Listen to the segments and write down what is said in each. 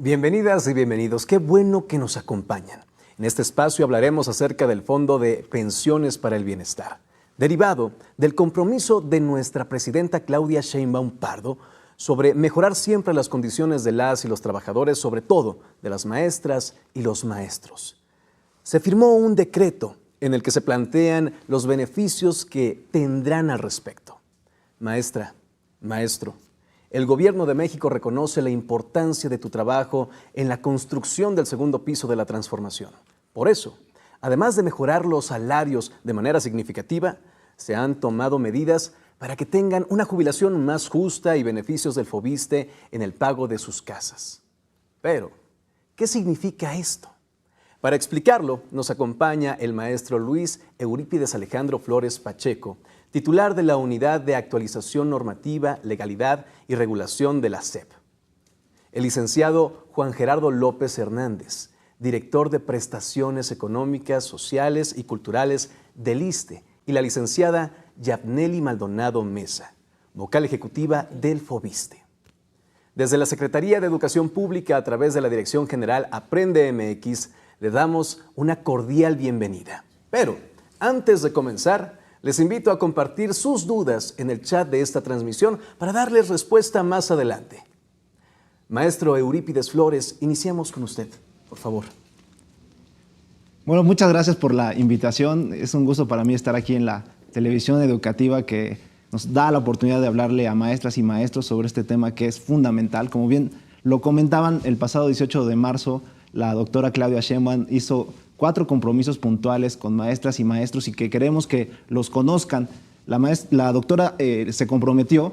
Bienvenidas y bienvenidos. Qué bueno que nos acompañan. En este espacio hablaremos acerca del Fondo de Pensiones para el Bienestar, derivado del compromiso de nuestra presidenta Claudia Sheinbaum Pardo sobre mejorar siempre las condiciones de las y los trabajadores, sobre todo de las maestras y los maestros. Se firmó un decreto en el que se plantean los beneficios que tendrán al respecto. Maestra, maestro, el Gobierno de México reconoce la importancia de tu trabajo en la construcción del segundo piso de la transformación. Por eso, además de mejorar los salarios de manera significativa, se han tomado medidas para que tengan una jubilación más justa y beneficios del FOBISSSTE en el pago de sus casas. Pero, ¿qué significa esto? Para explicarlo, nos acompaña el maestro Luis Eurípides Alejandro Flores Pacheco, titular de la Unidad de Actualización Normativa, Legalidad y Regulación de la SEP. El licenciado Juan Gerardo López Hernández, director de Prestaciones Económicas, Sociales y Culturales del ISSSTE, y la licenciada Yabneli Maldonado Mesa, vocal ejecutiva del FOBISSSTE. Desde la Secretaría de Educación Pública, a través de la Dirección General Aprende MX, le damos una cordial bienvenida. Pero, antes de comenzar, les invito a compartir sus dudas en el chat de esta transmisión para darles respuesta más adelante. Maestro Eurípides Flores, iniciamos con usted, por favor. Bueno, muchas gracias por la invitación. Es un gusto para mí estar aquí en la televisión educativa que nos da la oportunidad de hablarle a maestras y maestros sobre este tema que es fundamental. Como bien lo comentaban, el pasado 18 de marzo, la doctora Claudia Sheinbaum hizo 4 compromisos puntuales con maestras y maestros y que queremos que los conozcan. La doctora se comprometió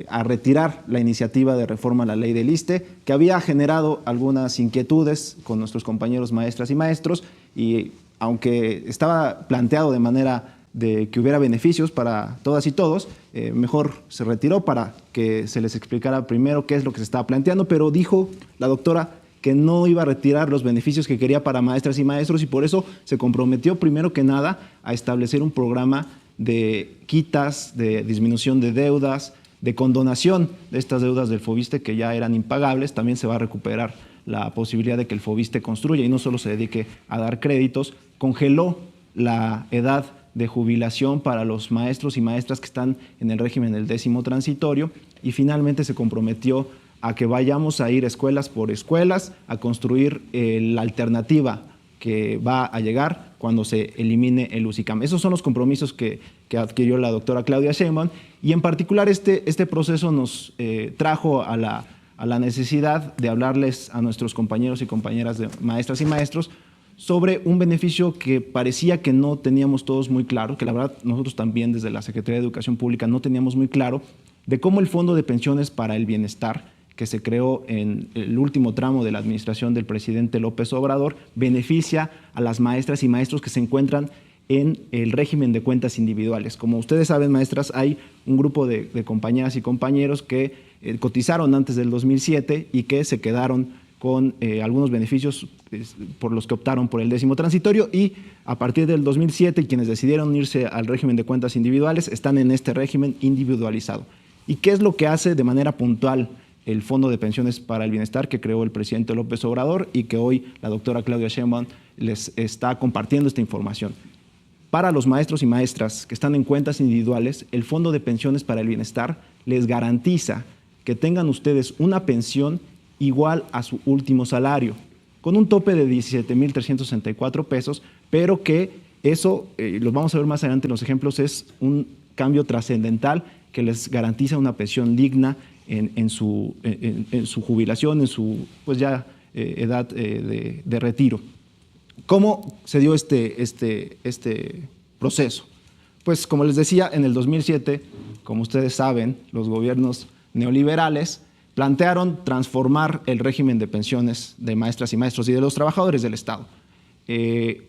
a retirar la iniciativa de reforma a la ley del ISSSTE, que había generado algunas inquietudes con nuestros compañeros maestras y maestros, y aunque estaba planteado de manera de que hubiera beneficios para todas y todos, mejor se retiró para que se les explicara primero qué es lo que se estaba planteando, pero dijo la doctora que no iba a retirar los beneficios que quería para maestras y maestros, y por eso se comprometió primero que nada a establecer un programa de quitas, de disminución de deudas, de condonación de estas deudas del FOBISSSTE que ya eran impagables. También se va a recuperar la posibilidad de que el FOBISSSTE construya y no solo se dedique a dar créditos. Congeló la edad de jubilación para los maestros y maestras que están en el régimen del 10º transitorio, y finalmente se comprometió a que vayamos a ir escuelas por escuelas a construir la alternativa que va a llegar cuando se elimine el UCICAM. Esos son los compromisos que adquirió la doctora Claudia Sheinbaum, y en particular este proceso nos trajo a la necesidad de hablarles a nuestros compañeros y compañeras de maestras y maestros sobre un beneficio que parecía que no teníamos todos muy claro, que la verdad nosotros también desde la Secretaría de Educación Pública no teníamos muy claro, de cómo el Fondo de Pensiones para el Bienestar, que se creó en el último tramo de la administración del presidente López Obrador, beneficia a las maestras y maestros que se encuentran en el régimen de cuentas individuales. Como ustedes saben, maestras, hay un grupo de compañeras y compañeros que cotizaron antes del 2007 y que se quedaron con algunos beneficios por los que optaron por el 10º transitorio, y a partir del 2007 quienes decidieron irse al régimen de cuentas individuales están en este régimen individualizado. ¿Y qué es lo que hace de manera puntual el Fondo de Pensiones para el Bienestar que creó el presidente López Obrador y que hoy la doctora Claudia Sheinbaum les está compartiendo esta información? Para los maestros y maestras que están en cuentas individuales, el Fondo de Pensiones para el Bienestar les garantiza que tengan ustedes una pensión igual a su último salario, con un tope de 17,364 pesos, pero que eso, los vamos a ver más adelante en los ejemplos, es un cambio trascendental que les garantiza una pensión digna en su jubilación, en su pues ya edad de retiro. ¿Cómo se dio este proceso? Pues como les decía, en el 2007, como ustedes saben, los gobiernos neoliberales plantearon transformar el régimen de pensiones de maestras y maestros y de los trabajadores del Estado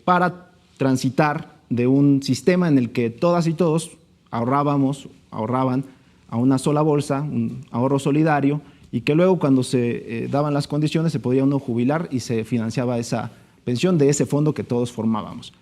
para transitar de un sistema en el que todas y todos ahorraban a una sola bolsa, un ahorro solidario, y que luego cuando se daban las condiciones se podía uno jubilar y se financiaba esa pensión de ese fondo que todos formábamos.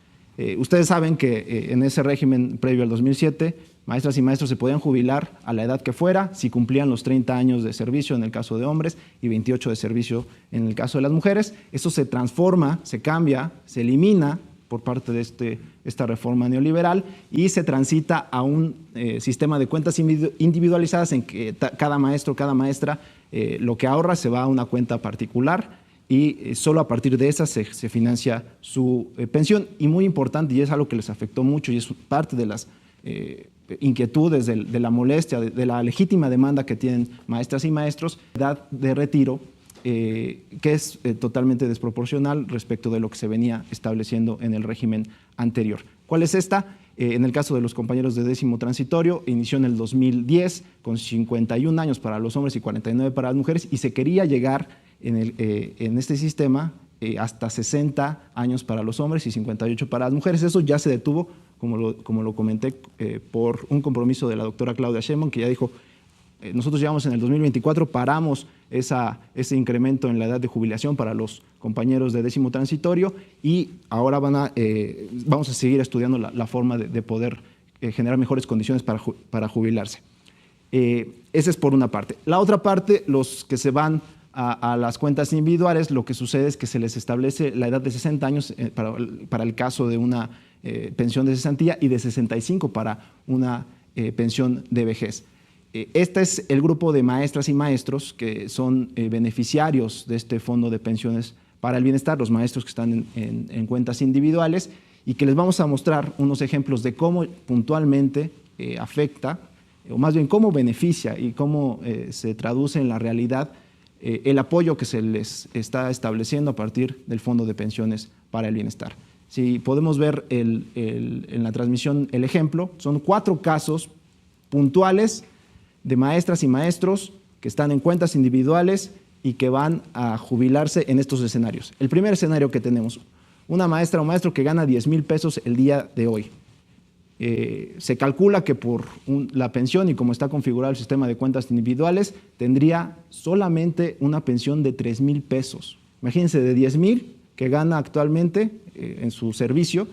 Ustedes saben que en ese régimen previo al 2007 maestras y maestros se podían jubilar a la edad que fuera, si cumplían los 30 años de servicio en el caso de hombres y 28 de servicio en el caso de las mujeres. Esto se transforma, se cambia, se elimina por parte de esta reforma neoliberal y se transita a un sistema de cuentas individualizadas en que cada maestro, cada maestra, lo que ahorra se va a una cuenta particular y solo a partir de esa se financia su pensión. Y muy importante, y es algo que les afectó mucho y es parte de las inquietudes, de la molestia, de la legítima demanda que tienen maestras y maestros, edad de retiro, que es totalmente desproporcional respecto de lo que se venía estableciendo en el régimen anterior. ¿Cuál es esta? En el caso de los compañeros de 10º transitorio, inició en el 2010 con 51 años para los hombres y 49 para las mujeres, y se quería llegar en este sistema hasta 60 años para los hombres y 58 para las mujeres. Eso ya se detuvo, como lo comenté, por un compromiso de la doctora Claudia Sheinbaum, que ya dijo, nosotros llegamos en el 2024, paramos ese incremento en la edad de jubilación para los compañeros de 10º transitorio y ahora vamos a seguir estudiando la forma de poder generar mejores condiciones para jubilarse. Esa es por una parte. La otra parte, los que se van a las cuentas individuales, lo que sucede es que se les establece la edad de 60 años para el caso de una pensión de cesantía y de 65 para una pensión de vejez. Este es el grupo de maestras y maestros que son beneficiarios de este fondo de pensiones para el bienestar, los maestros que están en cuentas individuales, y que les vamos a mostrar unos ejemplos de cómo puntualmente afecta, o más bien cómo beneficia y cómo se traduce en la realidad el apoyo que se les está estableciendo a partir del fondo de pensiones para el bienestar. Si podemos ver en la transmisión el ejemplo, son 4 casos puntuales de maestras y maestros que están en cuentas individuales y que van a jubilarse en estos escenarios. El primer escenario que tenemos, una maestra o maestro que gana 10,000 pesos el día de hoy. Se calcula que por la pensión y como está configurado el sistema de cuentas individuales, tendría solamente una pensión de 3,000 pesos. Imagínense, de 10,000 que gana actualmente en su servicio,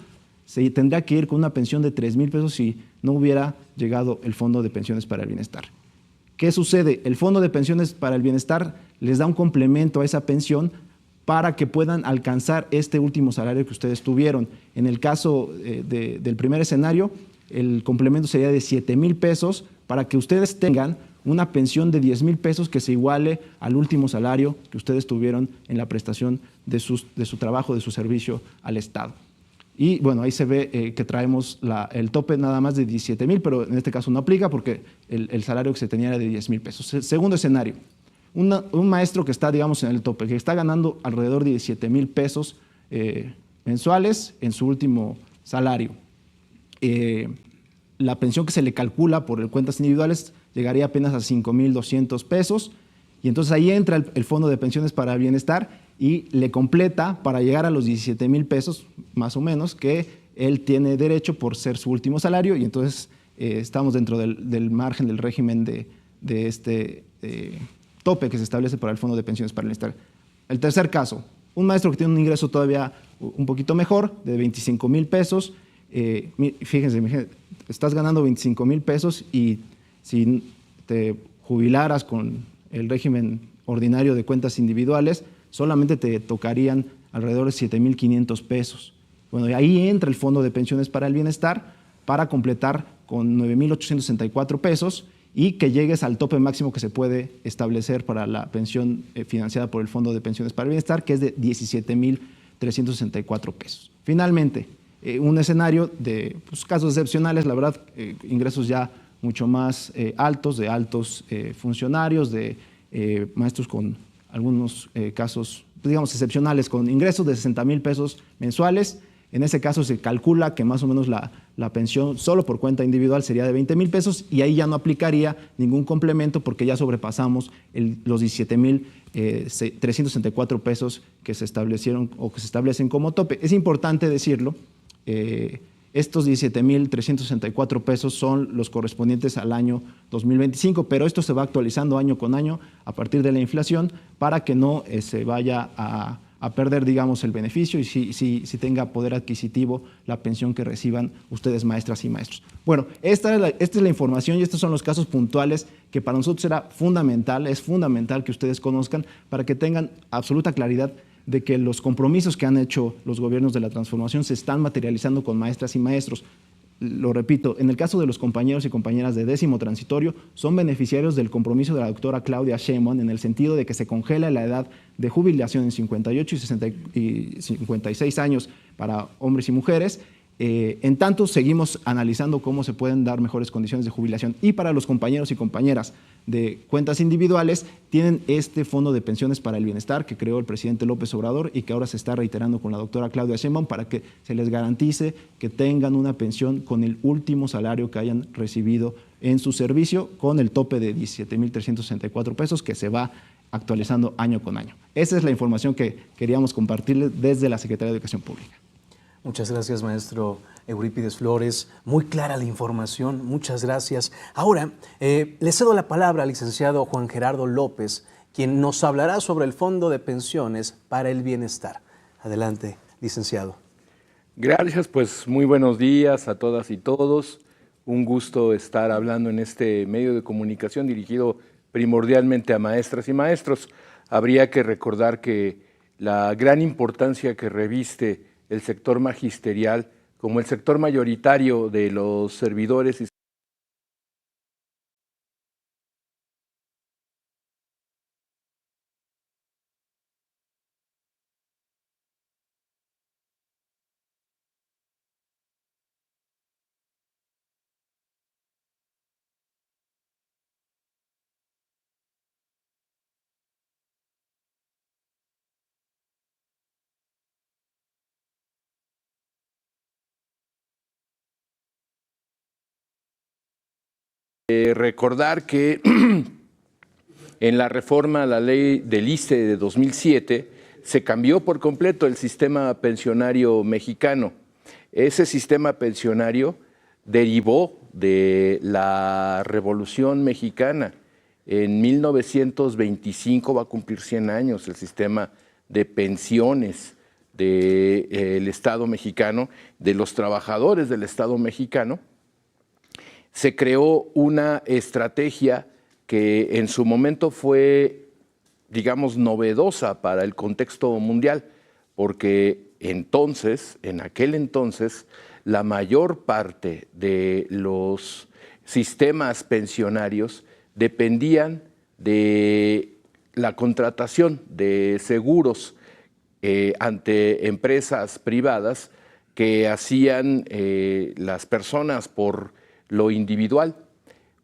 se tendría que ir con una pensión de 3,000 pesos si no hubiera llegado el Fondo de Pensiones para el Bienestar. ¿Qué sucede? El Fondo de Pensiones para el Bienestar les da un complemento a esa pensión para que puedan alcanzar este último salario que ustedes tuvieron. En el caso del primer escenario, el complemento sería de 7,000 pesos para que ustedes tengan una pensión de 10,000 pesos que se iguale al último salario que ustedes tuvieron en la prestación de su trabajo, de su servicio al Estado. Y bueno, ahí se ve que traemos el tope nada más de 17,000, pero en este caso no aplica porque el salario que se tenía era de 10,000 pesos. El segundo escenario, un maestro que está, digamos, en el tope, que está ganando alrededor de 17,000 pesos mensuales en su último salario. La pensión que se le calcula por cuentas individuales llegaría apenas a 5,200 pesos, y entonces ahí entra el Fondo de Pensiones para el Bienestar y le completa para llegar a los 17,000 pesos, más o menos, que él tiene derecho por ser su último salario, y entonces estamos dentro del margen del régimen de este tope que se establece para el Fondo de Pensiones para el Bienestar. El tercer caso, un maestro que tiene un ingreso todavía un poquito mejor, de 25,000 pesos. Fíjense, estás ganando 25,000 pesos y si te jubilaras con el régimen ordinario de cuentas individuales, solamente te tocarían alrededor de 7,500 pesos. Bueno, y ahí entra el Fondo de Pensiones para el Bienestar para completar con 9,864 pesos y que llegues al tope máximo que se puede establecer para la pensión financiada por el Fondo de Pensiones para el Bienestar, que es de 17,364 pesos. Finalmente, un escenario de casos excepcionales, la verdad, ingresos ya mucho más altos, de altos funcionarios, de maestros con algunos casos, digamos, excepcionales, con ingresos de 60,000 pesos mensuales. En ese caso se calcula que más o menos la pensión solo por cuenta individual sería de 20,000 pesos y ahí ya no aplicaría ningún complemento porque ya sobrepasamos los 17,364 pesos que se establecieron o que se establecen como tope. Es importante decirlo, estos 17,364 pesos son los correspondientes al año 2025, pero esto se va actualizando año con año a partir de la inflación para que no se vaya a a perder, digamos, el beneficio y si tenga poder adquisitivo la pensión que reciban ustedes, maestras y maestros. Bueno, esta es la información y estos son los casos puntuales que para nosotros es fundamental que ustedes conozcan para que tengan absoluta claridad de que los compromisos que han hecho los gobiernos de la transformación se están materializando con maestras y maestros. Lo repito, en el caso de los compañeros y compañeras de 10º transitorio, son beneficiarios del compromiso de la doctora Claudia Sheinbaum en el sentido de que se congela la edad de jubilación en 58 y 56 años para hombres y mujeres. En tanto, seguimos analizando cómo se pueden dar mejores condiciones de jubilación. Y para los compañeros y compañeras de cuentas individuales, tienen este fondo de pensiones para el bienestar que creó el presidente López Obrador y que ahora se está reiterando con la doctora Claudia Sheinbaum para que se les garantice que tengan una pensión con el último salario que hayan recibido en su servicio, con el tope de 17,364 pesos que se va actualizando año con año. Esa es la información que queríamos compartirles desde la Secretaría de Educación Pública. Muchas gracias, maestro Eurípides Flores. Muy clara la información, muchas gracias. Ahora, le cedo la palabra al licenciado Juan Gerardo López, quien nos hablará sobre el Fondo de Pensiones para el Bienestar. Adelante, licenciado. Gracias, pues muy buenos días a todas y todos. Un gusto estar hablando en este medio de comunicación dirigido primordialmente a maestras y maestros. Habría que recordar que la gran importancia que reviste el sector magisterial como el sector mayoritario de los servidores y recordar que en la reforma a la ley del ISSSTE de 2007 se cambió por completo el sistema pensionario mexicano. Ese sistema pensionario derivó de la Revolución Mexicana. En 1925 va a cumplir 100 años el sistema de pensiones del Estado mexicano, de los trabajadores del Estado mexicano. Se creó una estrategia que en su momento fue, digamos, novedosa para el contexto mundial, porque entonces, en aquel entonces, la mayor parte de los sistemas pensionarios dependían de la contratación de seguros ante empresas privadas que hacían las personas por lo individual.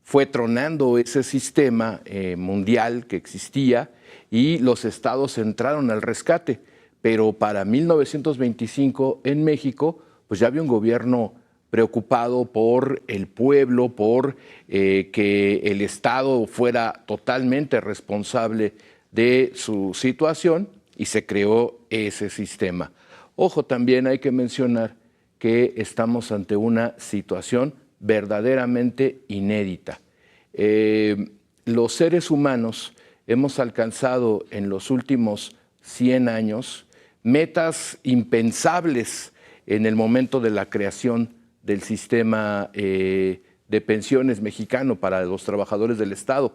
Fue tronando ese sistema mundial que existía y los estados entraron al rescate, pero para 1925 en México pues ya había un gobierno preocupado por el pueblo, por que el Estado fuera totalmente responsable de su situación y se creó ese sistema. Ojo, también hay que mencionar que estamos ante una situación verdaderamente inédita. Los seres humanos hemos alcanzado en los últimos 100 años metas impensables en el momento de la creación del sistema de pensiones mexicano para los trabajadores del Estado.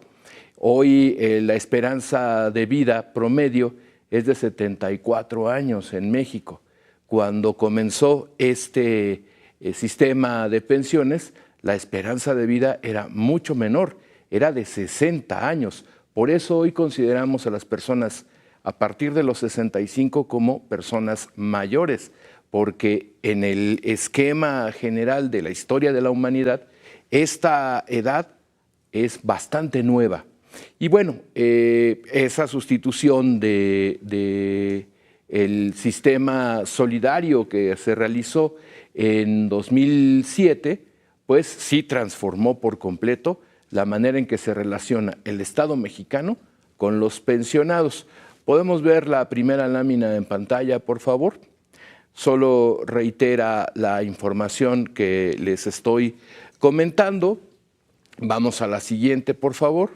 Hoy la esperanza de vida promedio es de 74 años en México. Cuando comenzó este sistema de pensiones, la esperanza de vida era mucho menor, era de 60 años. Por eso hoy consideramos a las personas a partir de los 65 como personas mayores, porque en el esquema general de la historia de la humanidad, esta edad es bastante nueva. Y bueno, esa sustitución del sistema solidario que se realizó en 2007, pues sí transformó por completo la manera en que se relaciona el Estado mexicano con los pensionados. Podemos ver la primera lámina en pantalla, por favor. Solo reitera la información que les estoy comentando. Vamos a la siguiente, por favor.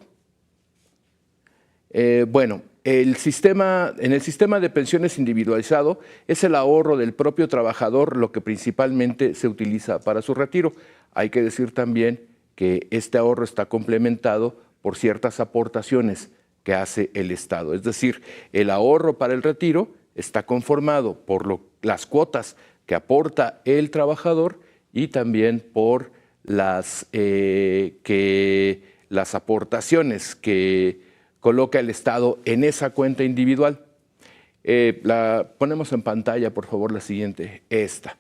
Bueno, en el sistema de pensiones individualizado es el ahorro del propio trabajador lo que principalmente se utiliza para su retiro. Hay que decir también que este ahorro está complementado por ciertas aportaciones que hace el Estado. Es decir, el ahorro para el retiro está conformado por las cuotas que aporta el trabajador y también por las aportaciones que coloca el Estado en esa cuenta individual. La ponemos en pantalla, por favor, la siguiente, esta.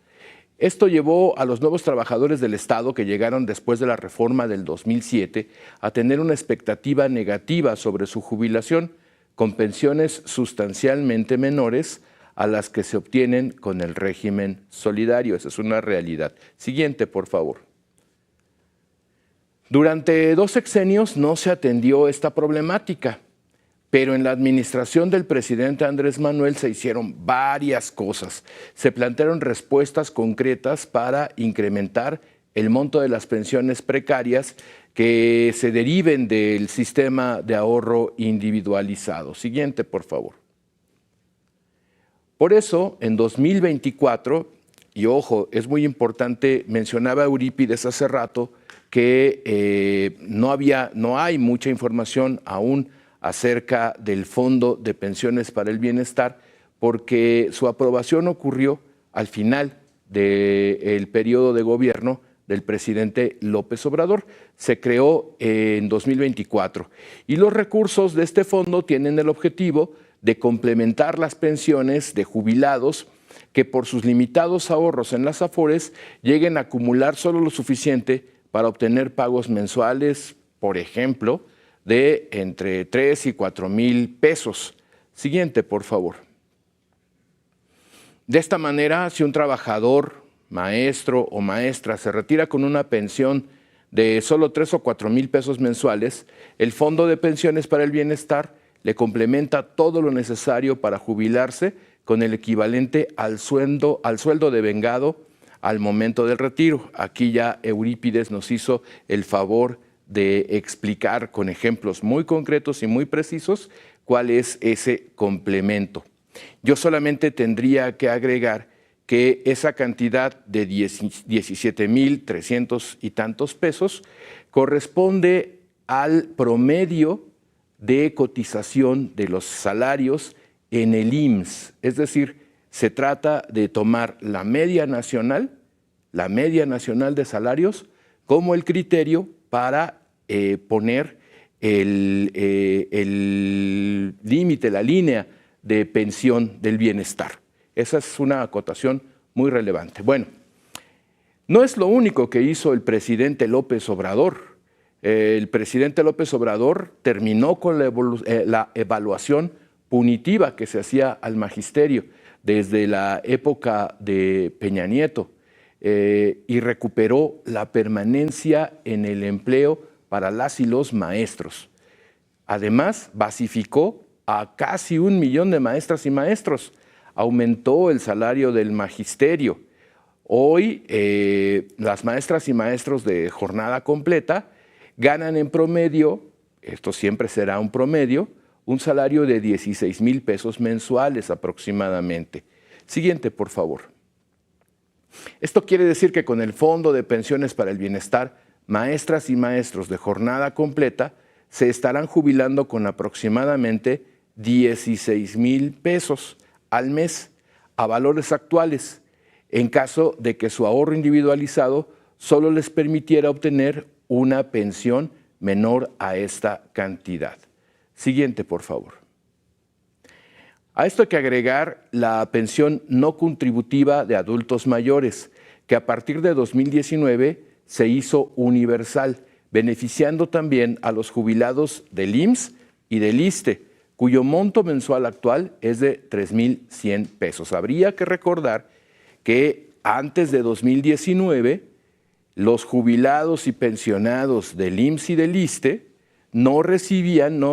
Esto llevó a los nuevos trabajadores del Estado que llegaron después de la reforma del 2007 a tener una expectativa negativa sobre su jubilación, con pensiones sustancialmente menores a las que se obtienen con el régimen solidario. Esa es una realidad. Siguiente, por favor. Durante 2 sexenios no se atendió esta problemática, pero en la administración del presidente Andrés Manuel se hicieron varias cosas. Se plantearon respuestas concretas para incrementar el monto de las pensiones precarias que se deriven del sistema de ahorro individualizado. Siguiente, por favor. Por eso, en 2024, y ojo, es muy importante, mencionaba Eurípides hace rato que no hay mucha información aún acerca del Fondo de Pensiones para el Bienestar, porque su aprobación ocurrió al final del periodo de gobierno del presidente López Obrador. Se creó en 2024 y los recursos de este fondo tienen el objetivo de complementar las pensiones de jubilados que por sus limitados ahorros en las Afores lleguen a acumular solo lo suficiente para obtener pagos mensuales, por ejemplo, de entre 3 y 4 mil pesos. Siguiente, por favor. De esta manera, si un trabajador, maestro o maestra se retira con una pensión de solo 3 o 4 mil pesos mensuales, el Fondo de Pensiones para el Bienestar le complementa todo lo necesario para jubilarse con el equivalente al sueldo devengado al momento del retiro. Aquí ya Eurípides nos hizo el favor de explicar con ejemplos muy concretos y muy precisos cuál es ese complemento. Yo solamente tendría que agregar que esa cantidad de 17,300 y tantos pesos corresponde al promedio de cotización de los salarios en el IMSS. Es decir, se trata de tomar la media nacional de salarios como el criterio para poner el límite, la línea de pensión del bienestar. Esa es una acotación muy relevante. Bueno, no es lo único que hizo el presidente López Obrador. El presidente López Obrador terminó con la evaluación punitiva que se hacía al magisterio desde la época de Peña Nieto y recuperó la permanencia en el empleo para las y los maestros. Además, basificó a casi 1 millón de maestras y maestros, aumentó el salario del magisterio. Hoy las maestras y maestros de jornada completa ganan en promedio, esto siempre será un promedio, un salario de 16,000 pesos mensuales aproximadamente. Siguiente, por favor. Esto quiere decir que con el Fondo de Pensiones para el Bienestar, maestras y maestros de jornada completa se estarán jubilando con aproximadamente 16,000 pesos al mes a valores actuales, en caso de que su ahorro individualizado solo les permitiera obtener una pensión menor a esta cantidad. Siguiente, por favor. A esto hay que agregar la pensión no contributiva de adultos mayores, que a partir de 2019 se hizo universal, beneficiando también a los jubilados del IMSS y del ISSSTE, cuyo monto mensual actual es de 3,100 pesos. Habría que recordar que antes de 2019, los jubilados y pensionados del IMSS y del ISSSTE no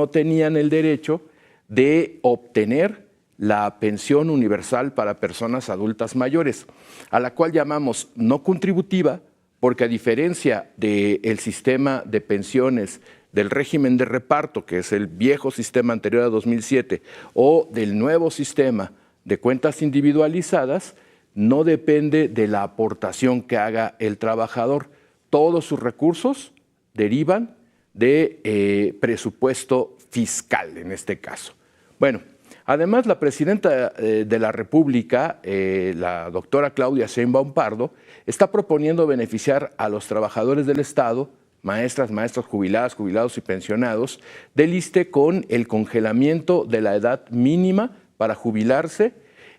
tenían el derecho de obtener la pensión universal para personas adultas mayores, a la cual llamamos no contributiva, porque a diferencia del sistema de pensiones del régimen de reparto, que es el viejo sistema anterior a 2007, o del nuevo sistema de cuentas individualizadas, no depende de la aportación que haga el trabajador. Todos sus recursos derivan de presupuesto fiscal, en este caso. Bueno, además la presidenta de la República, la doctora Claudia Sheinbaum Pardo, está proponiendo beneficiar a los trabajadores del Estado, maestras, maestros, jubiladas, jubilados y pensionados, del ISSSTE con el congelamiento de la edad mínima para jubilarse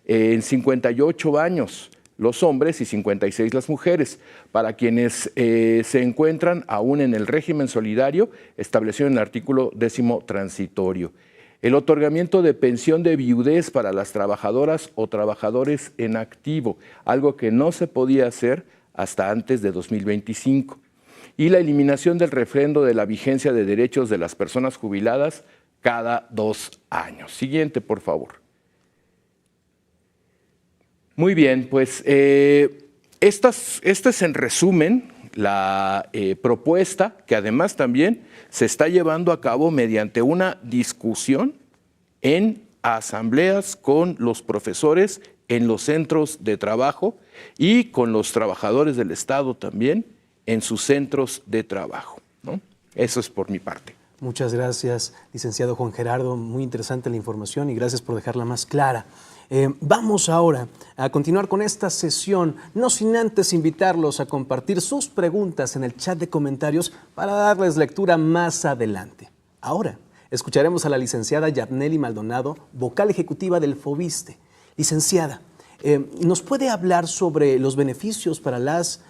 en 58 años los hombres y 56 las mujeres, para quienes se encuentran aún en el régimen solidario establecido en el artículo 10º transitorio. El otorgamiento de pensión de viudez para las trabajadoras o trabajadores en activo, algo que no se podía hacer hasta antes de 2025. Y la eliminación del refrendo de la vigencia de derechos de las personas jubiladas cada 2 años. Siguiente, por favor. Muy bien, pues esta es en resumen la propuesta que además también se está llevando a cabo mediante una discusión en asambleas con los profesores en los centros de trabajo y con los trabajadores del Estado también en sus centros de trabajo, ¿no? Eso es por mi parte. Muchas gracias, licenciado Juan Gerardo. Muy interesante la información y gracias por dejarla más clara. Vamos ahora a continuar con esta sesión, no sin antes invitarlos a compartir sus preguntas en el chat de comentarios para darles lectura más adelante. Ahora escucharemos a la licenciada Yabneli Maldonado, vocal ejecutiva del FOBISSSTE. Licenciada, ¿nos puede hablar sobre los beneficios para las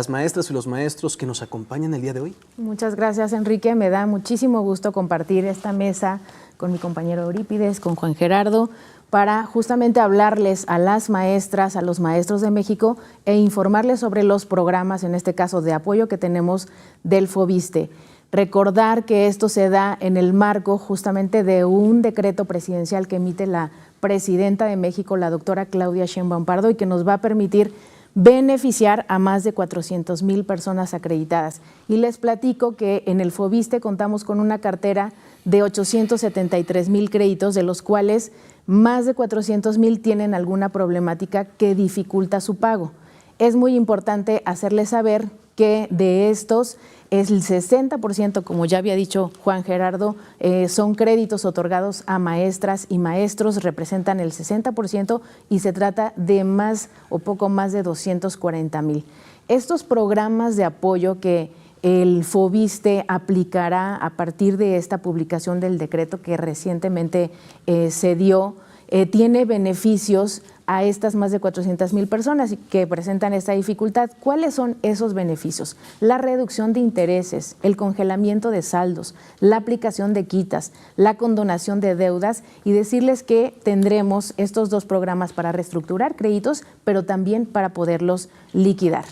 maestras y los maestros que nos acompañan el día de hoy? Muchas gracias, Enrique. Me da muchísimo gusto compartir esta mesa con mi compañero Eurípides, con Juan Gerardo, para justamente hablarles a las maestras, a los maestros de México e informarles sobre los programas, en este caso de apoyo que tenemos del FOBISSSTE. Recordar que esto se da en el marco justamente de un decreto presidencial que emite la presidenta de México, la doctora Claudia Sheinbaum Pardo, y que nos va a permitir beneficiar a más de 400,000 personas acreditadas. Y les platico que en el FOBISSSTE contamos con una cartera de 873,000 créditos, de los cuales más de 400,000 tienen alguna problemática que dificulta su pago. Es muy importante hacerles saber que de estos, el 60%, como ya había dicho Juan Gerardo, son créditos otorgados a maestras y maestros, representan el 60% y se trata de más o poco más de 240,000. Estos programas de apoyo que el FOBISSSTE aplicará a partir de esta publicación del decreto que recientemente se dio, tiene beneficios a estas más de 400,000 personas que presentan esta dificultad. ¿Cuáles son esos beneficios? La reducción de intereses, el congelamiento de saldos, la aplicación de quitas, la condonación de deudas, y decirles que tendremos estos dos programas para reestructurar créditos, pero también para poderlos liquidar.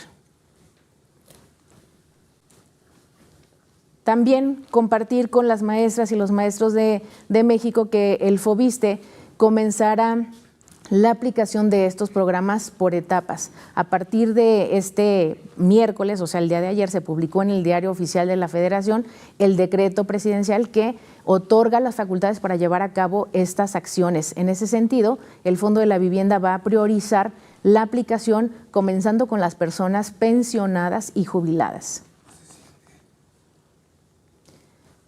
También compartir con las maestras y los maestros de México que el FOBISSSTE comenzará la aplicación de estos programas por etapas. A partir de este miércoles, o sea, el día de ayer, se publicó en el Diario Oficial de la Federación el decreto presidencial que otorga las facultades para llevar a cabo estas acciones. En ese sentido, el Fondo de la Vivienda va a priorizar la aplicación comenzando con las personas pensionadas y jubiladas.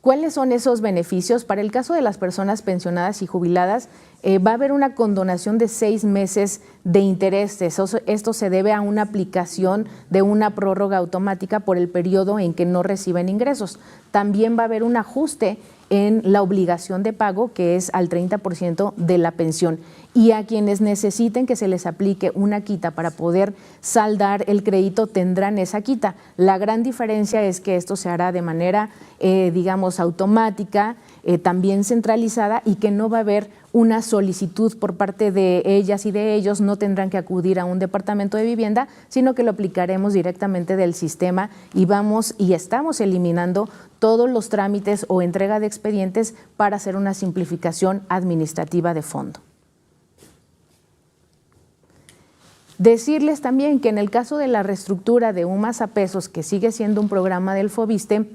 ¿Cuáles son esos beneficios? Para el caso de las personas pensionadas y jubiladas, va a haber una condonación de 6 meses de intereses. Esto se debe a una aplicación de una prórroga automática por el periodo en que no reciben ingresos. También va a haber un ajuste en la obligación de pago, que es al 30% de la pensión. Y a quienes necesiten que se les aplique una quita para poder saldar el crédito, tendrán esa quita. La gran diferencia es que esto se hará de manera, digamos, automática, también centralizada, y que no va a haber una solicitud por parte de ellas y de ellos, no tendrán que acudir a un departamento de vivienda, sino que lo aplicaremos directamente del sistema y estamos eliminando todos los trámites o entrega de expedientes para hacer una simplificación administrativa de fondo. Decirles también que en el caso de la reestructura de UMAS a pesos, que sigue siendo un programa del FOBISSSTE,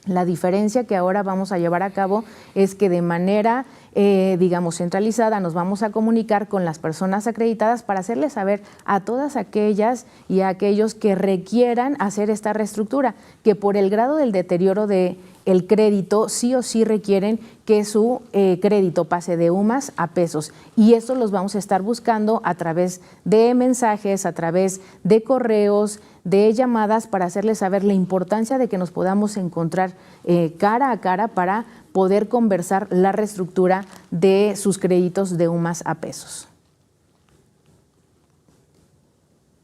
La diferencia que ahora vamos a llevar a cabo es que de manera, digamos, centralizada nos vamos a comunicar con las personas acreditadas para hacerles saber a todas aquellas y a aquellos que requieran hacer esta reestructura, que por el grado del deterioro del crédito sí o sí requieren que su crédito pase de UMAS a pesos, y eso los vamos a estar buscando a través de mensajes, a través de correos, de llamadas, para hacerles saber la importancia de que nos podamos encontrar cara a cara para poder conversar la reestructura de sus créditos de UMAS a pesos.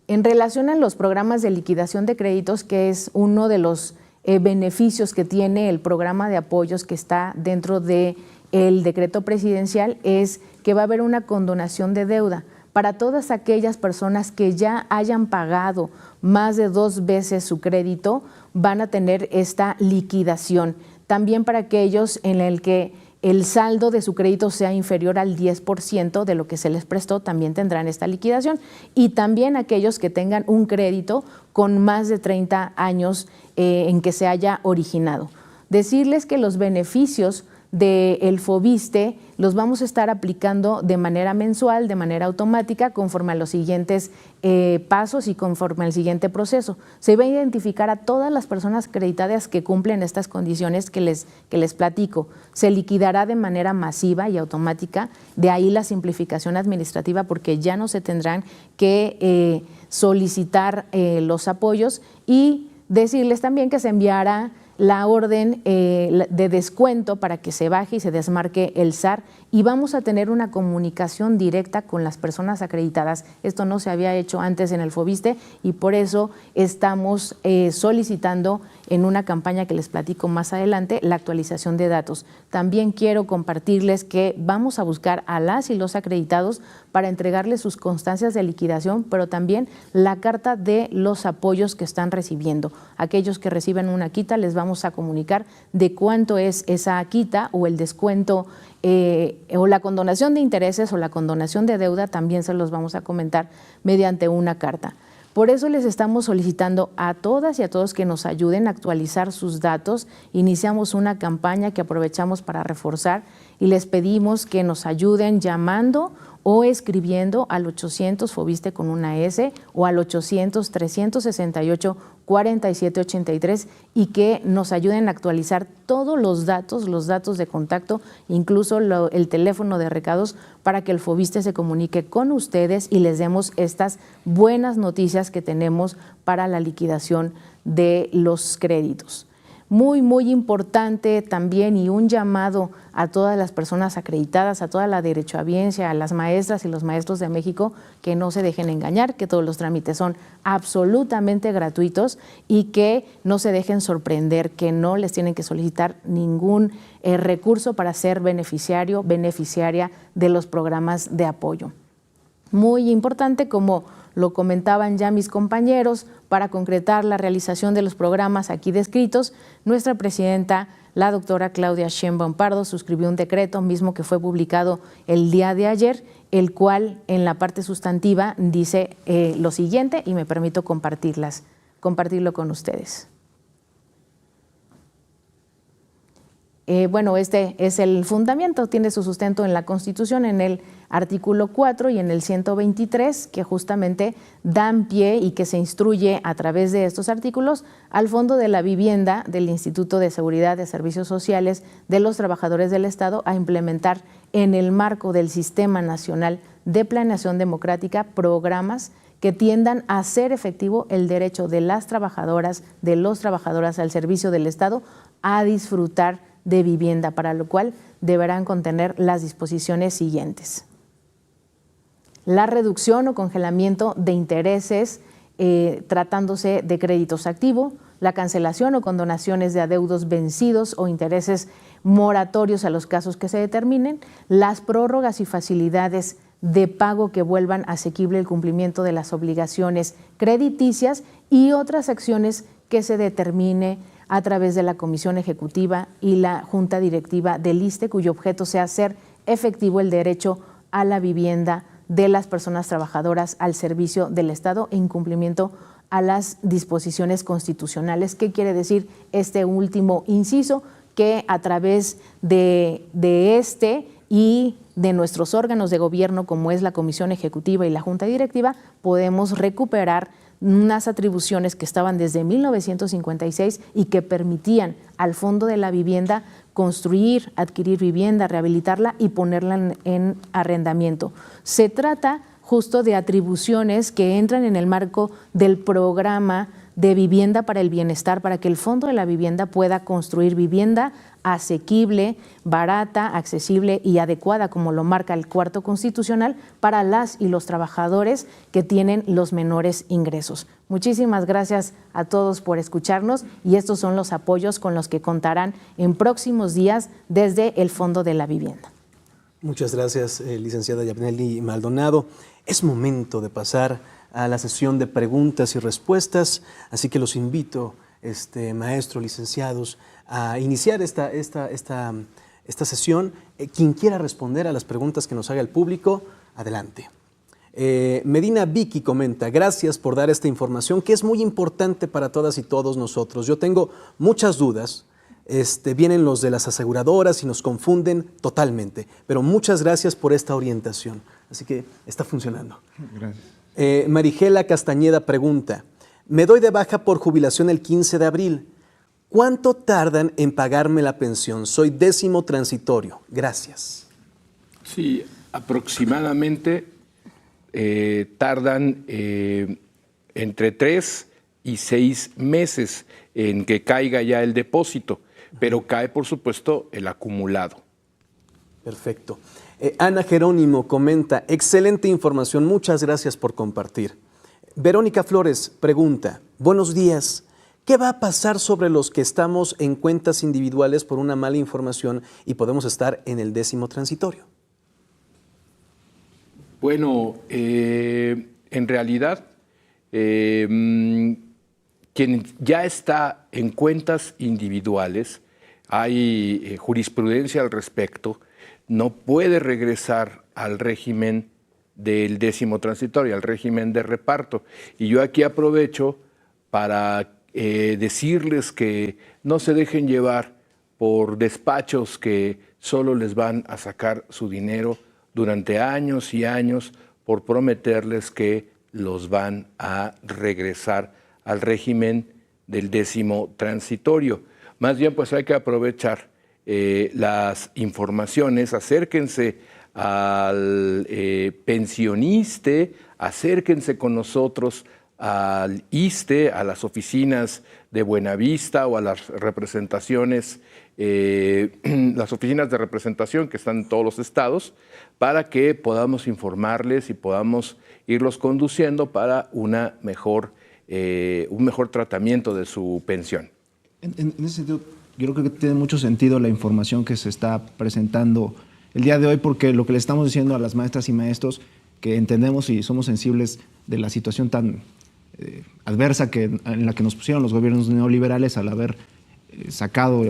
En relación a los programas de liquidación de créditos, que es uno de los beneficios que tiene el programa de apoyos que está dentro del decreto presidencial, es que va a haber una condonación de deuda para todas aquellas personas que ya hayan pagado más de 2 veces su crédito. Van a tener esta liquidación. También para aquellos en el que el saldo de su crédito sea inferior al 10% de lo que se les prestó, también tendrán esta liquidación. Y también aquellos que tengan un crédito con más de 30 años en que se haya originado. Decirles que los beneficios del FOVISSSTE los vamos a estar aplicando de manera mensual, de manera automática, conforme a los siguientes pasos y conforme al siguiente proceso. Se va a identificar a todas las personas acreditadas que cumplen estas condiciones que les platico. Se liquidará de manera masiva y automática, de ahí la simplificación administrativa, porque ya no se tendrán que solicitar los apoyos, y decirles también que se enviará la orden de descuento para que se baje y se desmarque el SAR, y vamos a tener una comunicación directa con las personas acreditadas. Esto no se había hecho antes en el FOVISSSTE, y por eso estamos solicitando en una campaña que les platico más adelante la actualización de datos. También quiero compartirles que vamos a buscar a las y los acreditados para entregarles sus constancias de liquidación, pero también la carta de los apoyos que están recibiendo. Aquellos que reciben una quita, les vamos a comunicar de cuánto es esa quita o el descuento, o la condonación de intereses o la condonación de deuda, también se los vamos a comentar mediante una carta. Por eso les estamos solicitando a todas y a todos que nos ayuden a actualizar sus datos. Iniciamos una campaña que aprovechamos para reforzar, y les pedimos que nos ayuden llamando o escribiendo al 800 FOVISSSTE con una S o al 800-368-4783, y que nos ayuden a actualizar todos los datos de contacto, incluso el teléfono de recados, para que el FOVISSSTE se comunique con ustedes y les demos estas buenas noticias que tenemos para la liquidación de los créditos. Muy, muy importante también, y un llamado a todas las personas acreditadas, a toda la derechohabiencia, a las maestras y los maestros de México, que no se dejen engañar, que todos los trámites son absolutamente gratuitos y que no se dejen sorprender, que no les tienen que solicitar ningún recurso para ser beneficiario, beneficiaria de los programas de apoyo. Muy importante, como lo comentaban ya mis compañeros, para concretar la realización de los programas aquí descritos, nuestra presidenta, la doctora Claudia Sheinbaum Pardo, suscribió un decreto mismo que fue publicado el día de ayer, el cual en la parte sustantiva dice lo siguiente, y me permito compartirlo con ustedes. Bueno, este es el fundamento, tiene su sustento en la Constitución, en el artículo 4 y en el 123, que justamente dan pie y que se instruye a través de estos artículos al Fondo de la Vivienda del Instituto de Seguridad de Servicios Sociales de los Trabajadores del Estado a implementar en el marco del Sistema Nacional de Planeación Democrática programas que tiendan a hacer efectivo el derecho de las trabajadoras, de los trabajadores al servicio del Estado a disfrutar de vivienda, para lo cual deberán contener las disposiciones siguientes: la reducción o congelamiento de intereses tratándose de créditos activos, la cancelación o condonaciones de adeudos vencidos o intereses moratorios a los casos que se determinen, las prórrogas y facilidades de pago que vuelvan asequible el cumplimiento de las obligaciones crediticias y otras acciones que se determine a través de la Comisión Ejecutiva y la Junta Directiva del ISSSTE, cuyo objeto sea hacer efectivo el derecho a la vivienda de las personas trabajadoras al servicio del Estado en cumplimiento a las disposiciones constitucionales. ¿Qué quiere decir este último inciso? Que a través de este y de nuestros órganos de gobierno, como es la Comisión Ejecutiva y la Junta Directiva, podemos recuperar unas atribuciones que estaban desde 1956 y que permitían al Fondo de la Vivienda construir, adquirir vivienda, rehabilitarla y ponerla en arrendamiento. Se trata justo de atribuciones que entran en el marco del programa de vivienda para el bienestar, para que el Fondo de la Vivienda pueda construir vivienda asequible, barata, accesible y adecuada, como lo marca el cuarto constitucional, para las y los trabajadores que tienen los menores ingresos. Muchísimas gracias a todos por escucharnos y estos son los apoyos con los que contarán en próximos días desde el Fondo de la Vivienda. Muchas gracias, licenciada Yabneli Maldonado. Es momento de pasar a la sesión de preguntas y respuestas, así que los invito, maestros, licenciados, a iniciar esta sesión. Quien quiera responder a las preguntas que nos haga el público, adelante. Medina Vicky comenta: gracias por dar esta información que es muy importante para todas y todos nosotros. Yo tengo muchas dudas. Vienen los de las aseguradoras y nos confunden totalmente, pero muchas gracias por esta orientación. Así que está funcionando. Gracias. Marigela Castañeda pregunta: me doy de baja por jubilación el 15 de abril. ¿Cuánto tardan en pagarme la pensión? Soy 10º transitorio. Gracias. Sí, aproximadamente tardan entre 3 y 6 meses en que caiga ya el depósito, pero cae, por supuesto, el acumulado. Perfecto. Ana Jerónimo comenta: excelente información, muchas gracias por compartir. Verónica Flores pregunta: buenos días, ¿qué va a pasar sobre los que estamos en cuentas individuales por una mala información y podemos estar en el 10º transitorio? Bueno, en realidad, quien ya está en cuentas individuales, hay jurisprudencia al respecto, no puede regresar al régimen del 10º transitorio, al régimen de reparto. Y yo aquí aprovecho para decirles que no se dejen llevar por despachos que solo les van a sacar su dinero durante años y años por prometerles que los van a regresar al régimen del 10º transitorio. Más bien, pues hay que aprovechar las informaciones, acérquense al pensioniste, acérquense con nosotros al ISSSTE, a las oficinas de Buenavista o a las representaciones, las oficinas de representación que están en todos los estados, para que podamos informarles y podamos irlos conduciendo para un mejor tratamiento de su pensión. En ese sentido, yo creo que tiene mucho sentido la información que se está presentando el día de hoy, porque lo que le estamos diciendo a las maestras y maestros, que entendemos y somos sensibles de la situación tan adversa en la que nos pusieron los gobiernos neoliberales al haber sacado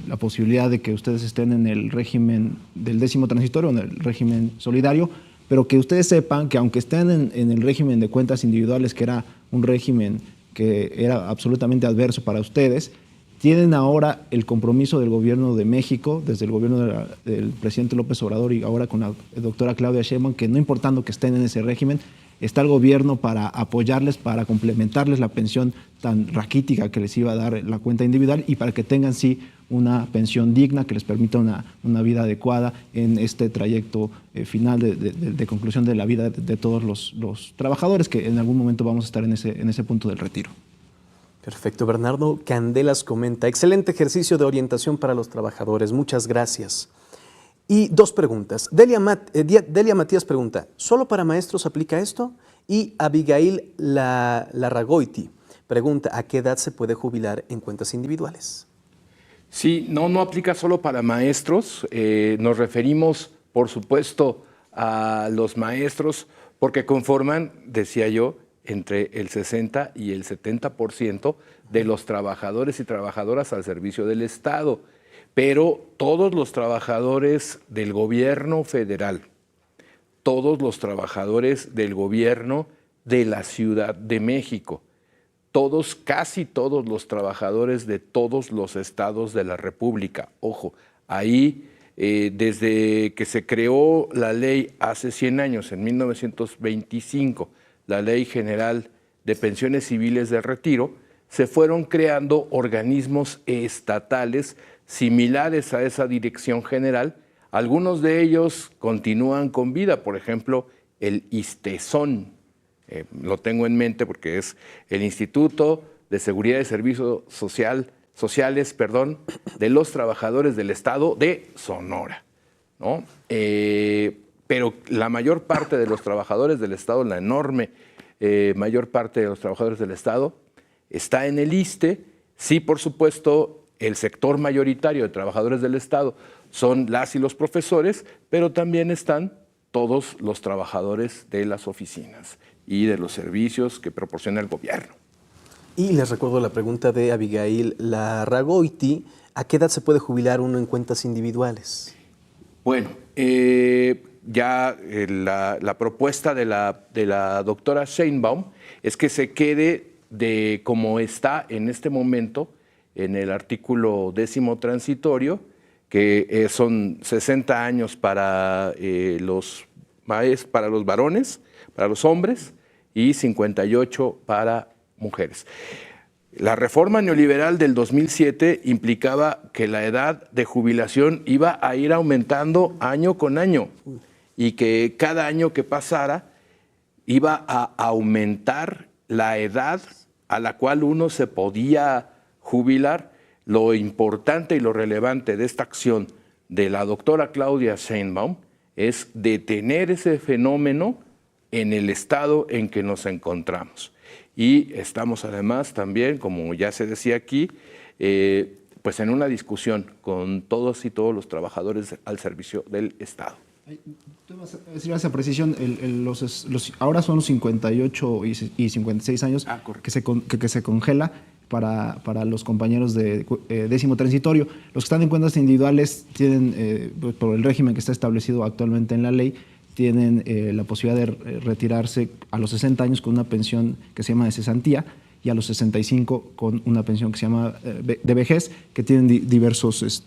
la posibilidad de que ustedes estén en el régimen del 10º transitorio, en el régimen solidario, pero que ustedes sepan que aunque estén en el régimen de cuentas individuales, que era un régimen que era absolutamente adverso para ustedes, tienen ahora el compromiso del gobierno de México, desde el gobierno del presidente López Obrador y ahora con la doctora Claudia Sheinbaum, que no importando que estén en ese régimen, está el gobierno para apoyarles, para complementarles la pensión tan raquítica que les iba a dar la cuenta individual y para que tengan sí una pensión digna que les permita una vida adecuada en este trayecto final de conclusión de la vida de todos los trabajadores, que en algún momento vamos a estar en ese punto del retiro. Perfecto. Bernardo Candelas comenta: excelente ejercicio de orientación para los trabajadores, muchas gracias. Y 2 preguntas. Delia Matías pregunta: ¿solo para maestros aplica esto? Y Abigail Larragoiti pregunta: ¿a qué edad se puede jubilar en cuentas individuales? Sí, no aplica solo para maestros. Nos referimos, por supuesto, a los maestros porque conforman, decía yo, entre el 60 y el 70% de los trabajadores y trabajadoras al servicio del Estado. Pero todos los trabajadores del gobierno federal, todos los trabajadores del gobierno de la Ciudad de México todos, casi todos los trabajadores de todos los estados de la República. Ojo, ahí desde que se creó la ley hace 100 años, en 1925, la Ley General de Pensiones Civiles de Retiro, se fueron creando organismos estatales similares a esa dirección general. Algunos de ellos continúan con vida, por ejemplo, el ISTESON, lo tengo en mente porque es el Instituto de Seguridad y Servicios Sociales, de los Trabajadores del Estado de Sonora, ¿no? Pero la mayor parte de los trabajadores del Estado, la enorme mayor parte de los trabajadores del Estado, está en el ISSSTE. Sí, por supuesto, el sector mayoritario de trabajadores del Estado son las y los profesores, pero también están todos los trabajadores de las oficinas y de los servicios que proporciona el gobierno. Y les recuerdo la pregunta de Abigail Larragoiti: ¿a qué edad se puede jubilar uno en cuentas individuales? Bueno, la propuesta de la doctora Sheinbaum es que se quede de como está en este momento en el artículo 10º transitorio, que son 60 años para los varones, para los hombres, y 58 para mujeres. La reforma neoliberal del 2007 implicaba que la edad de jubilación iba a ir aumentando año con año y que cada año que pasara iba a aumentar la edad a la cual uno se podía jubilar. Lo importante y lo relevante de esta acción de la doctora Claudia Sheinbaum es detener ese fenómeno en el estado en que nos encontramos. Y estamos además también, como ya se decía aquí, pues en una discusión con todos y todos los trabajadores al servicio del Estado. Tú vas a decir esa precisión, ahora son los 58 y 56 años que se congela para los compañeros de 10º transitorio. Los que están en cuentas individuales tienen, por el régimen que está establecido actualmente en la ley, tienen la posibilidad de retirarse a los 60 años con una pensión que se llama de cesantía y a los 65 con una pensión que se llama de vejez, que tienen diversos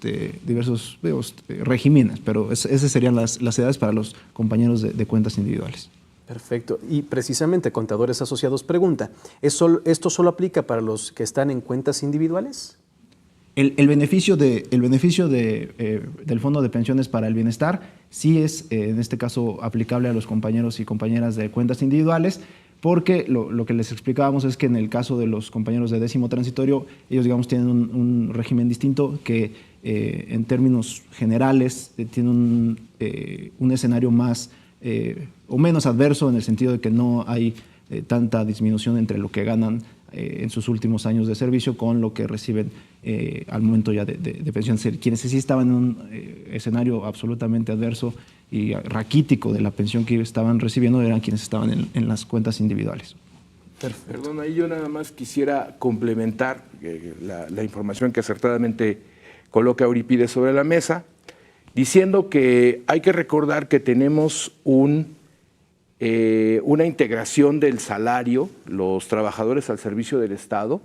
regímenes, pero esas serían las edades para los compañeros de cuentas individuales. Perfecto. Y precisamente Contadores Asociados pregunta, ¿esto solo aplica para los que están en cuentas individuales? El beneficio del Fondo de Pensiones para el Bienestar sí es, en este caso, aplicable a los compañeros y compañeras de cuentas individuales, porque lo que les explicábamos es que en el caso de los compañeros de 10º transitorio, ellos, digamos, tienen un régimen distinto que, en términos generales, tiene un escenario más o menos adverso, en el sentido de que no hay tanta disminución entre lo que ganan en sus últimos años de servicio con lo que reciben al momento ya de pensión. Quienes sí estaban en un escenario absolutamente adverso y raquítico de la pensión que estaban recibiendo eran quienes estaban en las cuentas individuales. Perfecto. Perdón, ahí yo nada más quisiera complementar la información que acertadamente coloca Eurípides sobre la mesa, diciendo que hay que recordar que tenemos una integración del salario, los trabajadores al servicio del Estado,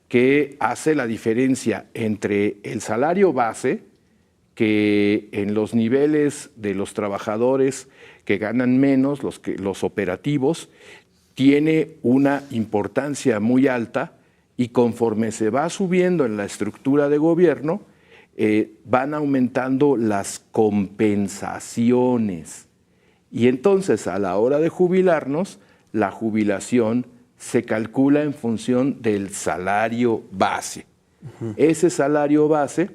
que hace la diferencia entre el salario base, que en los niveles de los trabajadores que ganan menos, los operativos, tiene una importancia muy alta, y conforme se va subiendo en la estructura de gobierno, van aumentando las compensaciones. Y entonces, a la hora de jubilarnos, la jubilación se calcula en función del salario base. Ese salario base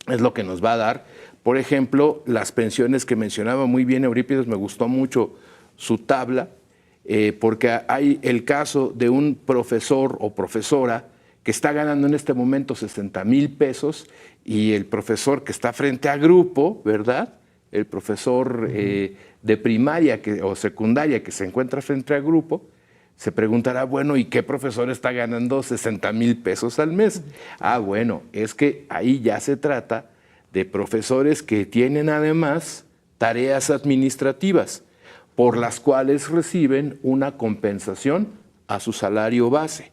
es lo que nos va a dar, por ejemplo, las pensiones que mencionaba muy bien Eurípides. Me gustó mucho su tabla, porque hay el caso de un profesor o profesora que está ganando en este momento 60,000 pesos, y el profesor que está frente a grupo, ¿verdad? El profesor de primaria o secundaria que se encuentra frente a grupo, se preguntará, bueno, ¿y qué profesor está ganando 60,000 pesos al mes? Bueno, es que ahí ya se trata de profesores que tienen además tareas administrativas, por las cuales reciben una compensación a su salario base.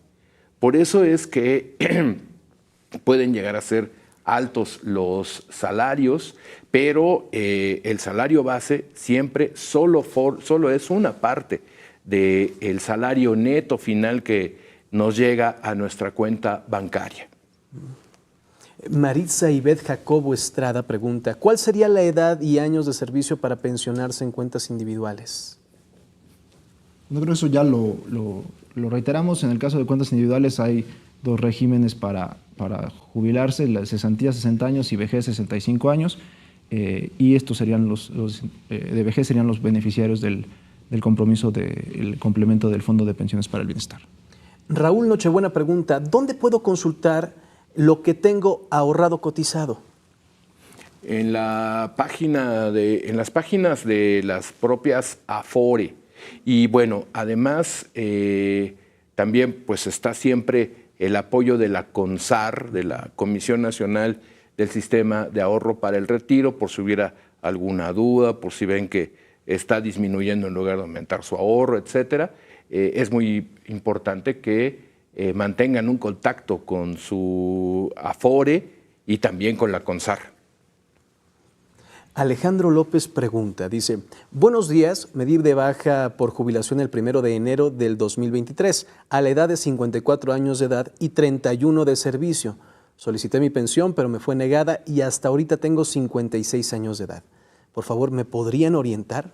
Por eso es que pueden llegar a ser altos los salarios, pero el salario base siempre solo es una parte del salario neto final que nos llega a nuestra cuenta bancaria. Maritza Ivette Jacobo Estrada pregunta, ¿cuál sería la edad y años de servicio para pensionarse en cuentas individuales? Yo creo que eso ya lo reiteramos. En el caso de cuentas individuales hay dos regímenes para jubilarse, la cesantía 60 años y vejez 65 años. Y estos serían los de vejez serían los beneficiarios del compromiso del complemento del Fondo de Pensiones para el Bienestar. Raúl Nochebuena pregunta, ¿dónde puedo consultar lo que tengo ahorrado cotizado? En las páginas de las propias Afore. Y bueno, además también pues está siempre el apoyo de la CONSAR, de la Comisión Nacional del Sistema de Ahorro para el Retiro, por si hubiera alguna duda, por si ven que está disminuyendo en lugar de aumentar su ahorro, etcétera. Es muy importante que mantengan un contacto con su Afore y también con la CONSAR. Alejandro López pregunta, dice, buenos días, me di de baja por jubilación el 1 de enero del 2023 a la edad de 54 años de edad y 31 de servicio. Solicité mi pensión, pero me fue negada y hasta ahorita tengo 56 años de edad. Por favor, ¿me podrían orientar?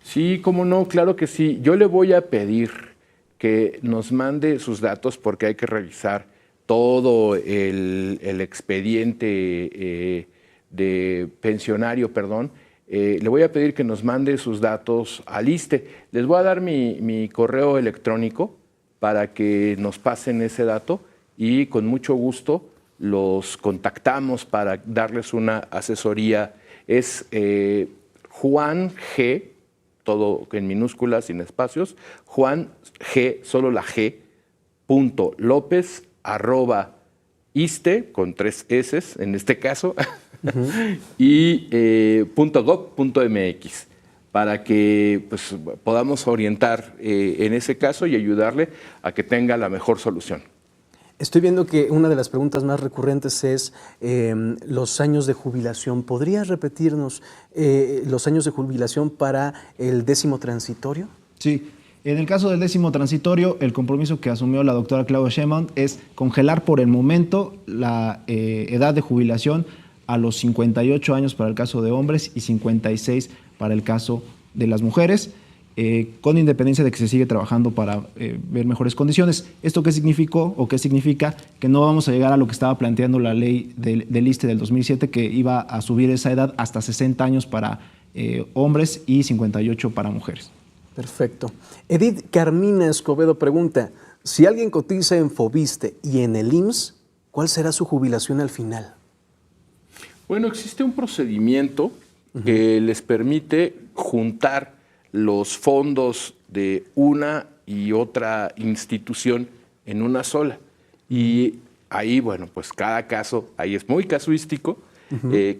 Sí, cómo no, claro que sí. Yo le voy a pedir que nos mande sus datos porque hay que revisar todo el expediente de pensionario, perdón. Le voy a pedir que nos mande sus datos al ISSSTE. Les voy a dar mi correo electrónico para que nos pasen ese dato y con mucho gusto los contactamos para darles una asesoría. Es Juan G, todo en minúsculas, sin espacios, Juan G, solo la G, punto López, @ ISSSTE, con 3 S en este caso, y .gov.mx, para que pues, podamos orientar en ese caso y ayudarle a que tenga la mejor solución. Estoy viendo que una de las preguntas más recurrentes es los años de jubilación. ¿Podrías repetirnos los años de jubilación para el 10º transitorio? Sí. En el caso del 10º transitorio, el compromiso que asumió la doctora Claudia Sheinbaum es congelar por el momento la edad de jubilación a los 58 años para el caso de hombres y 56 para el caso de las mujeres, con independencia de que se sigue trabajando para ver mejores condiciones. ¿Esto qué significó o qué significa? Que no vamos a llegar a lo que estaba planteando la ley del ISSSTE del 2007, que iba a subir esa edad hasta 60 años para hombres y 58 para mujeres. Perfecto. Edith Carmina Escobedo pregunta, si alguien cotiza en Fobiste y en el IMSS, ¿cuál será su jubilación al final? Bueno, existe un procedimiento que les permite juntar los fondos de una y otra institución en una sola. Y ahí, bueno, pues cada caso, ahí es muy casuístico,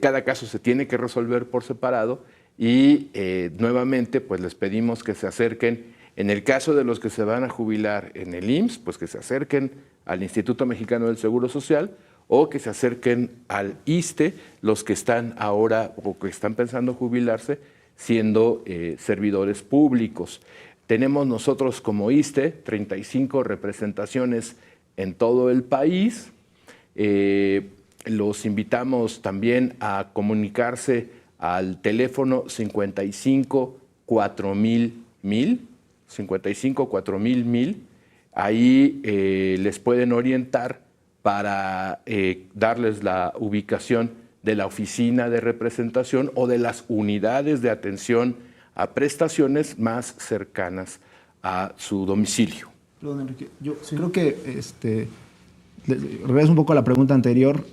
cada caso se tiene que resolver por separado. Y nuevamente, pues les pedimos que se acerquen, en el caso de los que se van a jubilar en el IMSS, pues que se acerquen al Instituto Mexicano del Seguro Social o que se acerquen al ISSSTE los que están ahora o que están pensando jubilarse siendo servidores públicos. Tenemos nosotros como ISSSTE 35 representaciones en todo el país. Los invitamos también a comunicarse al teléfono 55-4000, ahí les pueden orientar para darles la ubicación de la oficina de representación o de las unidades de atención a prestaciones más cercanas a su domicilio. Perdón, Enrique, yo creo que regreso un poco a la pregunta anterior,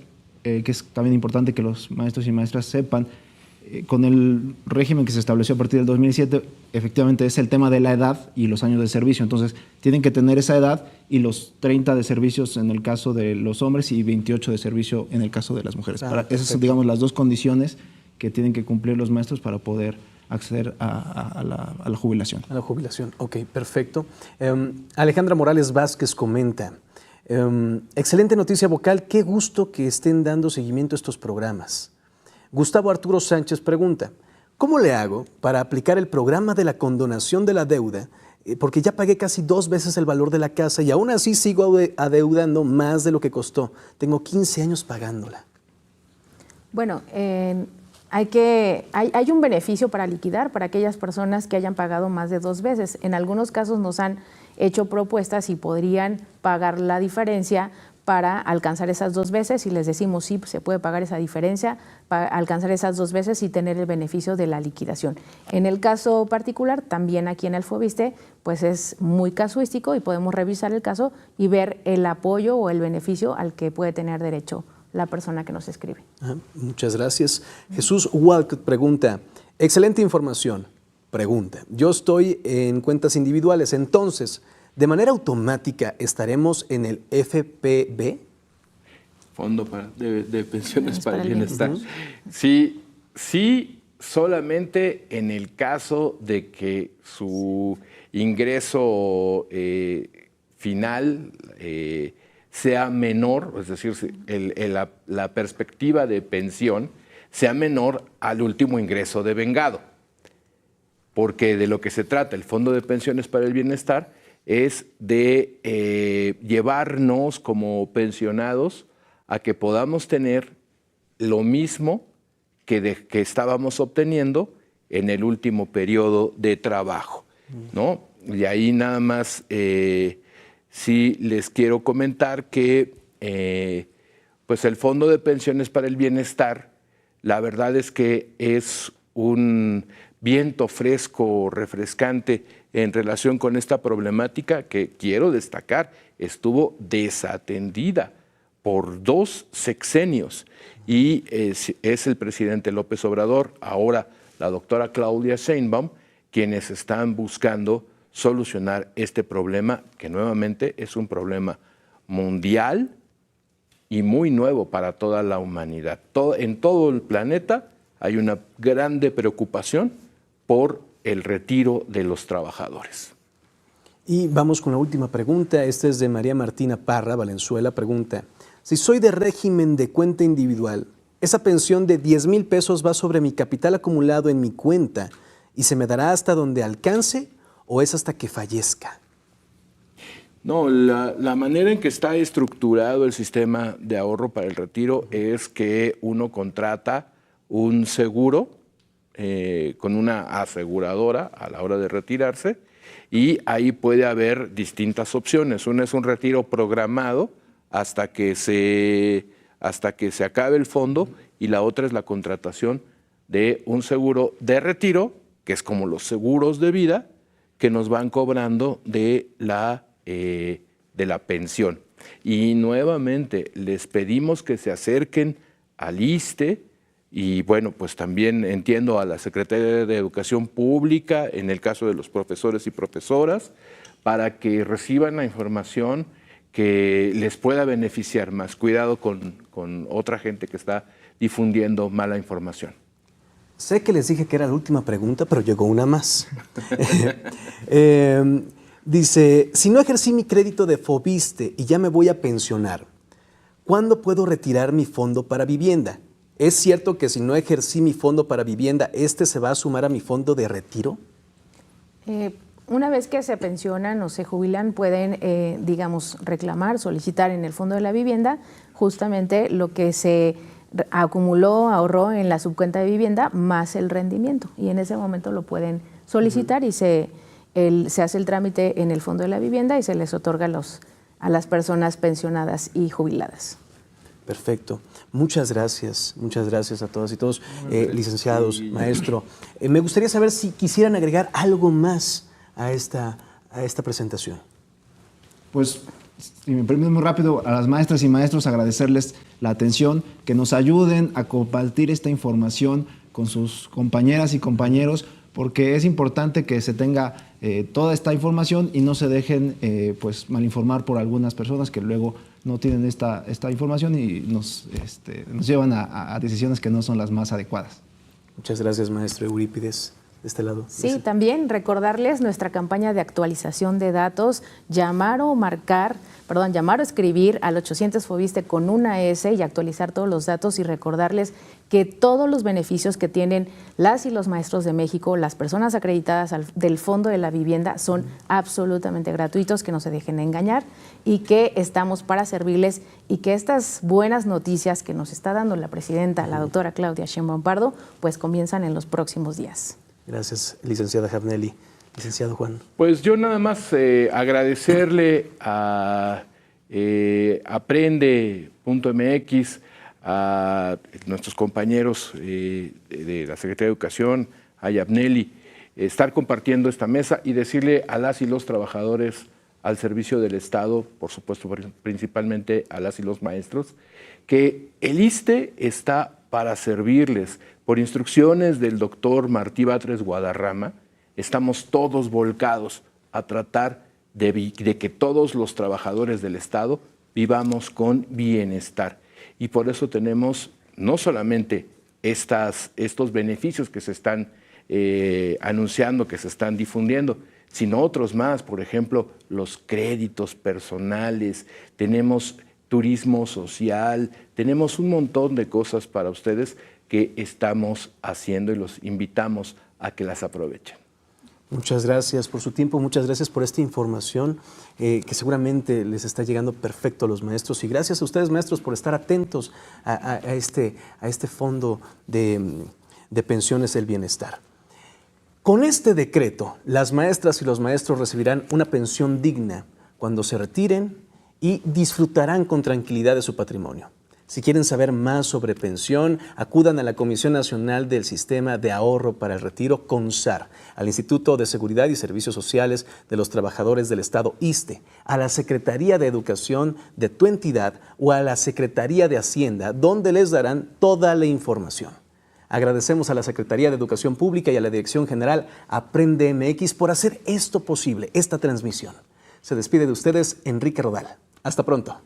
que es también importante que los maestros y maestras sepan. Con el régimen que se estableció a partir del 2007, efectivamente es el tema de la edad y los años de servicio. Entonces, tienen que tener esa edad y los 30 de servicios en el caso de los hombres y 28 de servicio en el caso de las mujeres. Esas son, digamos, las dos condiciones que tienen que cumplir los maestros para poder acceder a la jubilación. A la jubilación, ok, perfecto. Alejandra Morales Vázquez comenta, excelente noticia vocal, qué gusto que estén dando seguimiento a estos programas. Gustavo Arturo Sánchez pregunta, ¿cómo le hago para aplicar el programa de la condonación de la deuda? Porque ya pagué casi 2 veces el valor de la casa y aún así sigo adeudando más de lo que costó. Tengo 15 años pagándola. Bueno, hay un beneficio para liquidar para aquellas personas que hayan pagado más de 2 veces. En algunos casos nos han hecho propuestas y podrían pagar la diferencia para alcanzar esas 2 veces y les decimos sí, se puede pagar esa diferencia para alcanzar esas 2 veces y tener el beneficio de la liquidación. En el caso particular, también aquí en el FOBISTE, pues es muy casuístico y podemos revisar el caso y ver el apoyo o el beneficio al que puede tener derecho la persona que nos escribe. Muchas gracias. Jesús Walcott pregunta, excelente información. Pregunta, yo estoy en cuentas individuales, entonces, ¿de manera automática estaremos en el FPB? Fondo de Pensiones para el Bienestar. Sí, solamente en el caso de que su ingreso final sea menor, es decir, la perspectiva de pensión sea menor al último ingreso devengado. Porque de lo que se trata el Fondo de Pensiones para el Bienestar es de llevarnos como pensionados a que podamos tener lo mismo que estábamos obteniendo en el último periodo de trabajo, ¿no? Y ahí nada más sí les quiero comentar que pues el Fondo de Pensiones para el Bienestar, la verdad es que es un viento fresco, refrescante en relación con esta problemática que quiero destacar, estuvo desatendida por 2 sexenios y es el presidente López Obrador, ahora la doctora Claudia Sheinbaum, quienes están buscando solucionar este problema que nuevamente es un problema mundial y muy nuevo para toda la humanidad. En todo el planeta hay una grande preocupación por el retiro de los trabajadores. Y vamos con la última pregunta. Esta es de María Martina Parra, Valenzuela. Pregunta, si soy de régimen de cuenta individual, ¿esa pensión de 10,000 pesos va sobre mi capital acumulado en mi cuenta y se me dará hasta donde alcance o es hasta que fallezca? No, la manera en que está estructurado el sistema de ahorro para el retiro es que uno contrata un seguro con una aseguradora a la hora de retirarse y ahí puede haber distintas opciones. Una es un retiro programado hasta que se acabe el fondo y la otra es la contratación de un seguro de retiro, que es como los seguros de vida, que nos van cobrando de la pensión. Y nuevamente les pedimos que se acerquen al ISSSTE y bueno, pues también entiendo a la Secretaría de Educación Pública, en el caso de los profesores y profesoras, para que reciban la información que les pueda beneficiar más. Cuidado con otra gente que está difundiendo mala información. Sé que les dije que era la última pregunta, pero llegó una más. Dice, si no ejercí mi crédito de FOBISTE y ya me voy a pensionar, ¿cuándo puedo retirar mi fondo para vivienda? ¿Es cierto que si no ejercí mi fondo para vivienda, este se va a sumar a mi fondo de retiro? Una vez que se pensionan o se jubilan, pueden, digamos, reclamar, solicitar en el fondo de la vivienda justamente lo que se acumuló, ahorró en la subcuenta de vivienda más el rendimiento. Y en ese momento lo pueden solicitar y se hace el trámite en el fondo de la vivienda y se les otorga a las personas pensionadas y jubiladas. Perfecto. Muchas gracias a todas y todos, licenciados, maestro. Me gustaría saber si quisieran agregar algo más a esta presentación. Pues, si me permiten muy rápido, a las maestras y maestros agradecerles la atención, que nos ayuden a compartir esta información con sus compañeras y compañeros, porque es importante que se tenga toda esta información y no se dejen pues malinformar por algunas personas que luego no tienen esta información y nos llevan a decisiones que no son las más adecuadas. Muchas gracias, maestro Eurípides. de este lado. Sí, también recordarles nuestra campaña de actualización de datos, llamar o escribir al 800 FOBISTE con una S y actualizar todos los datos, y recordarles que todos los beneficios que tienen las y los maestros de México, las personas acreditadas del Fondo de la Vivienda, son absolutamente gratuitos, que no se dejen engañar y que estamos para servirles, y que estas buenas noticias que nos está dando la presidenta, la doctora Claudia Sheinbaum Pardo, pues comienzan en los próximos días. Gracias, licenciada Jarnelli. Licenciado Juan. Pues yo nada más agradecerle a Aprende.mx, a nuestros compañeros de la Secretaría de Educación, a Yabneli, estar compartiendo esta mesa y decirle a las y los trabajadores al servicio del Estado, por supuesto principalmente a las y los maestros, que el ISSSTE está para servirles. Por instrucciones del doctor Martí Batres Guadarrama, estamos todos volcados a tratar de que todos los trabajadores del Estado vivamos con bienestar. Y por eso tenemos no solamente estos beneficios que se están anunciando, que se están difundiendo, sino otros más, por ejemplo, los créditos personales, tenemos turismo social, tenemos un montón de cosas para ustedes que estamos haciendo y los invitamos a que las aprovechen. Muchas gracias por su tiempo, muchas gracias por esta información que seguramente les está llegando perfecto a los maestros, y gracias a ustedes, maestros, por estar atentos a este fondo de pensiones del bienestar. Con este decreto, las maestras y los maestros recibirán una pensión digna cuando se retiren y disfrutarán con tranquilidad de su patrimonio. Si quieren saber más sobre pensión, acudan a la Comisión Nacional del Sistema de Ahorro para el Retiro, CONSAR, al Instituto de Seguridad y Servicios Sociales de los Trabajadores del Estado, ISSSTE, a la Secretaría de Educación de tu entidad o a la Secretaría de Hacienda, donde les darán toda la información. Agradecemos a la Secretaría de Educación Pública y a la Dirección General Aprende MX por hacer esto posible, esta transmisión. Se despide de ustedes Enrique Rodal. Hasta pronto.